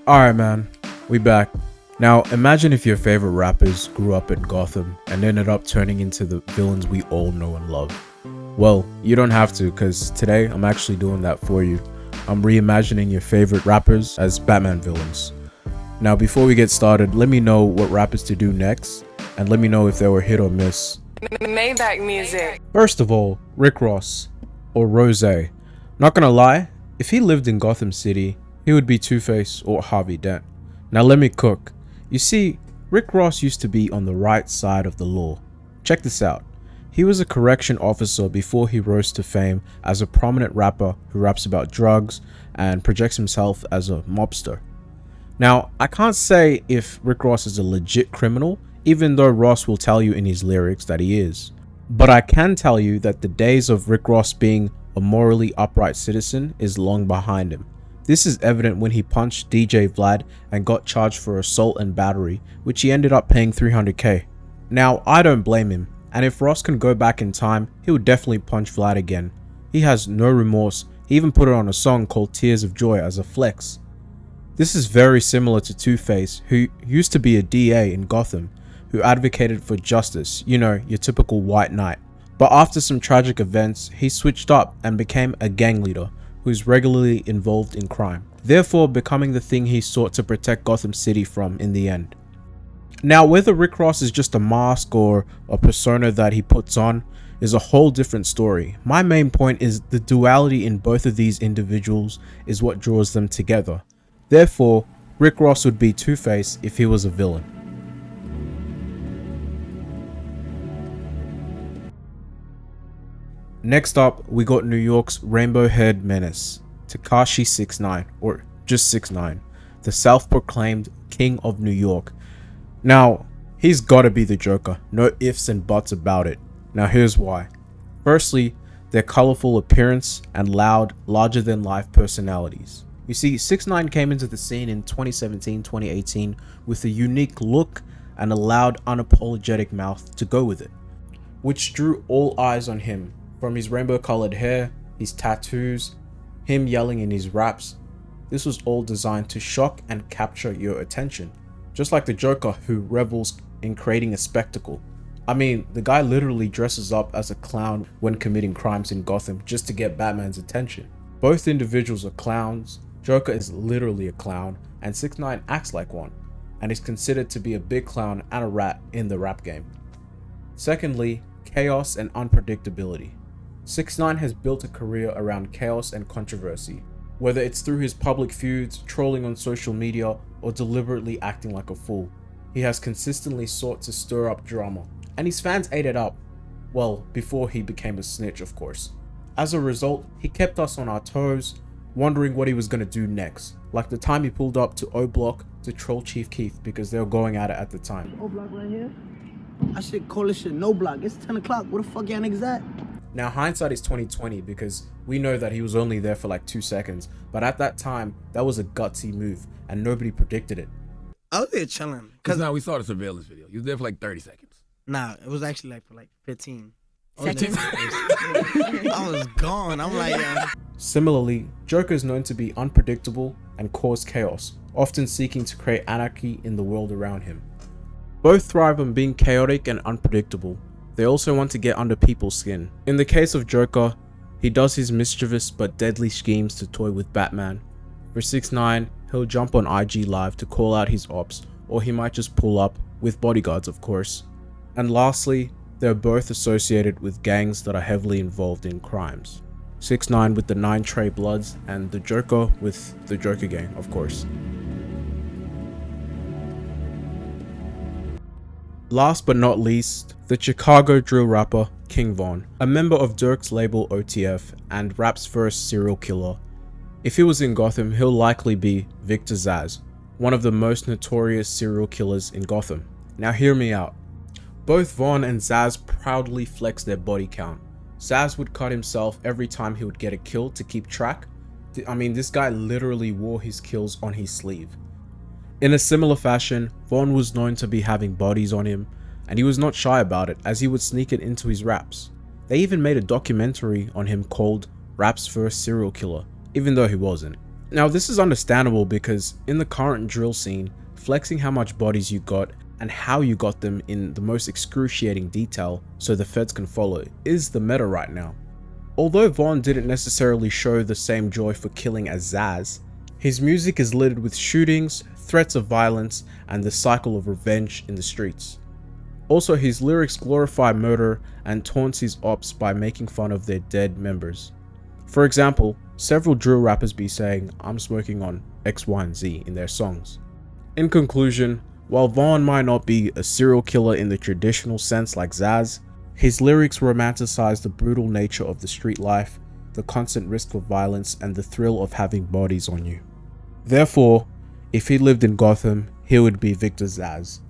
Alright, man, we back. Now, imagine if your favorite rappers grew up in Gotham and ended up turning into the villains we all know and love. Well, you don't have to, because today I'm actually doing that for you. I'm reimagining your favorite rappers as Batman villains. Now, before we get started, let me know what rappers to do next, and let me know if they were hit or miss. Maybach music. First of all, Rick Ross, or Rose. Not gonna lie, if he lived in Gotham City, he would be Two-Face or Harvey Dent. Now let me cook. You see, Rick Ross used to be on the right side of the law. Check this out. He was a correction officer before he rose to fame as a prominent rapper who raps about drugs and projects himself as a mobster. Now, I can't say if Rick Ross is a legit criminal, even though Ross will tell you in his lyrics that he is. But I can tell you that the days of Rick Ross being a morally upright citizen is long behind him. This is evident when he punched DJ Vlad and got charged for assault and battery, which he ended up paying $300k. Now, I don't blame him, and if Ross can go back in time, he would definitely punch Vlad again. He has no remorse. He even put it on a song called Tears of Joy as a flex. This is very similar to Two-Face, who used to be a DA in Gotham, who advocated for justice, you know, your typical white knight. But after some tragic events, he switched up and became a gang leader who's regularly involved in crime, therefore becoming the thing he sought to protect Gotham City from in the end. Now, whether Rick Ross is just a mask or a persona that he puts on is a whole different story. My main point is the duality in both of these individuals is what draws them together. Therefore, Rick Ross would be Two-Face if he was a villain. Next up, we got New York's rainbow-haired menace, Tekashi 6ix9ine, or just 6ix9ine, the self-proclaimed king of New York. Now, he's gotta be the Joker, no ifs and buts about it. Now here's why. Firstly, their colorful appearance and loud, larger-than-life personalities. You see, 6ix9ine came into the scene in 2017-2018 with a unique look and a loud, unapologetic mouth to go with it, which drew all eyes on him. From his rainbow-colored hair, his tattoos, him yelling in his raps, this was all designed to shock and capture your attention. Just like the Joker, who revels in creating a spectacle. I mean, the guy literally dresses up as a clown when committing crimes in Gotham just to get Batman's attention. Both individuals are clowns. Joker is literally a clown, and 6ix9ine acts like one, and is considered to be a big clown and a rat in the rap game. Secondly, chaos and unpredictability. 6ix9ine has built a career around chaos and controversy, whether it's through his public feuds, trolling on social media, or deliberately acting like a fool. He has consistently sought to stir up drama, and his fans ate it up. Well, before he became a snitch, of course. As a result, he kept us on our toes, wondering what he was going to do next, like the time he pulled up to O Block to troll Chief Keef because they were going at it at the time. O Block right here? I should call this shit No Block. It's 10 o'clock. Where the fuck y'all niggas at? Now, hindsight is 2020 because we know that he was only there for like 2 seconds, but at that time, that was a gutsy move, and nobody predicted it. I was there chilling. Cause now we saw the surveillance video. You was there for like 30 seconds. Nah, it was actually like for like 15. Seconds. I was gone. I'm like, Similarly, Joker is known to be unpredictable and cause chaos, often seeking to create anarchy in the world around him. Both thrive on being chaotic and unpredictable. They also want to get under people's skin. In the case of Joker, he does his mischievous but deadly schemes to toy with Batman. For 6ix9ine, he'll jump on IG Live to call out his ops, or he might just pull up, with bodyguards of course. And lastly, they're both associated with gangs that are heavily involved in crimes. 6ix9ine with the 9 Trey Bloods, and the Joker with the Joker Gang, of course. Last but not least, the Chicago drill rapper King Von, a member of Durk's label OTF and rap's first serial killer. If he was in Gotham, he'll likely be Victor Zsasz, one of the most notorious serial killers in Gotham. Now hear me out. Both Von and Zsasz proudly flex their body count. Zsasz would cut himself every time he would get a kill to keep track. I mean, this guy literally wore his kills on his sleeve. In a similar fashion, Von was known to be having bodies on him, and he was not shy about it as he would sneak it into his raps. They even made a documentary on him called Rap's First Serial Killer, even though he wasn't. Now this is understandable because in the current drill scene, flexing how much bodies you got and how you got them in the most excruciating detail so the feds can follow is the meta right now. Although Von didn't necessarily show the same joy for killing as Zaz, his music is littered with shootings, threats of violence, and the cycle of revenge in the streets. Also, his lyrics glorify murder and taunts his ops by making fun of their dead members. For example, several drill rappers be saying, "I'm smoking on X, Y, and Z" in their songs. In conclusion, while Von might not be a serial killer in the traditional sense like Zaz, his lyrics romanticize the brutal nature of the street life, the constant risk of violence, and the thrill of having bodies on you. Therefore, if he lived in Gotham, he would be Victor Zaz.